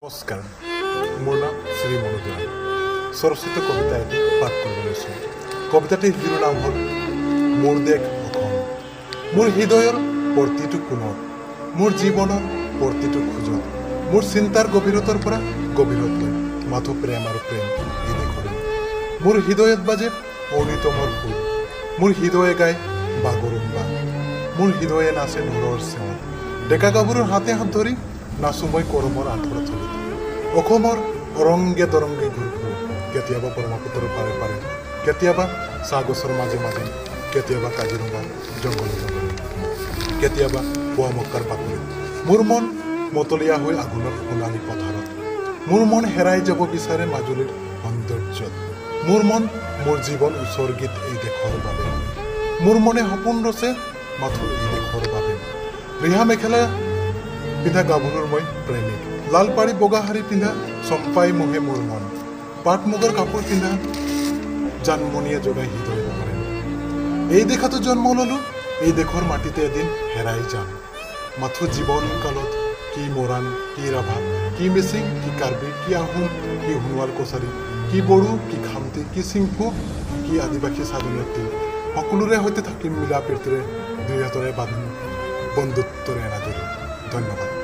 নমস্কাৰ, মোৰ নাম শ্ৰী মনোজ সৰস্বতী কবিতা এটি পাঠ কৰিব লৈছোঁ। কবিতাটিৰ শিৰোনাম হ'ল মোৰ দেশ অসম। মোৰ হৃদয়ৰ প্ৰতিটো কোণত, মোৰ জীৱনৰ প্ৰতিটো খোজত, মোৰ চিন্তাৰ গভীৰতাৰ পৰা গভীৰতলৈ মাথো প্ৰেম আৰু প্ৰেম এই দেশলৈ। মোৰ হৃদয়ত বাজে অনিতমৰ সুৰ, মোৰ হৃদয়ে গায় বাগৰুম্বা, মোৰ হৃদয়ে নাচে ঢোলৰ চেৱত, ডেকা গাভৰুৰ হাতে হাত ধৰি নাচো মই কৰমৰ আঁঠুৰ থলীত। অসমৰ অৰংগে দৰংগে ঘূৰি ফুৰোঁ, কেতিয়াবা ব্ৰহ্মপুত্ৰৰ পাৰে পাৰে, কেতিয়াবা চাহ গছৰ মাজে মাজে, কেতিয়াবা কাজিৰঙা জংঘলে জংঘলে, কেতিয়াবা পুৱামক্কাৰ বাকৰিত। মোৰ মন মতলীয়া হৈ আঘোণৰ সোণালী পথাৰত, মোৰ মন হেৰাই যাব বিচাৰে মাজুলীৰ সৌন্দৰ্যত। মোৰ মন মোৰ জীৱন উৎসৰ্গিত এই দেশৰ বাবে, মোৰ মনে সপোন ৰচে মাথো এই দেশৰ বাবে। ৰিহা মেখেলা পিন্ধা গাভৰুৰ মই প্ৰেমিক, লাল পাৰি বগা শাৰী পিন্ধা চম্পাই মোহে মোৰ মন, পাট মুগাৰ কাপোৰ পিন্ধা জানমণিয়ে জগাই হৃদয় নকৰে। এই দেশতো জন্ম ললোঁ, এই দেশৰ মাটিতে এদিন হেৰাই যাম। মাথো জীৱন কালত কি মৰাণ, কি ৰাভা, কি মিচিং, কি কাৰ্বি, কি আহোম, কি সোণোৱাল কছাৰী, কি বড়ো, কি খামতি, কি চিংফু, কি আদিবাসী স্বাধীনতী, সকলোৰে সৈতে থাকিম মিলা প্ৰীতিৰে, দুই হাতৰে বান্ধিম বন্ধুত্বৰে এনাজৰী। ধন্যবাদ।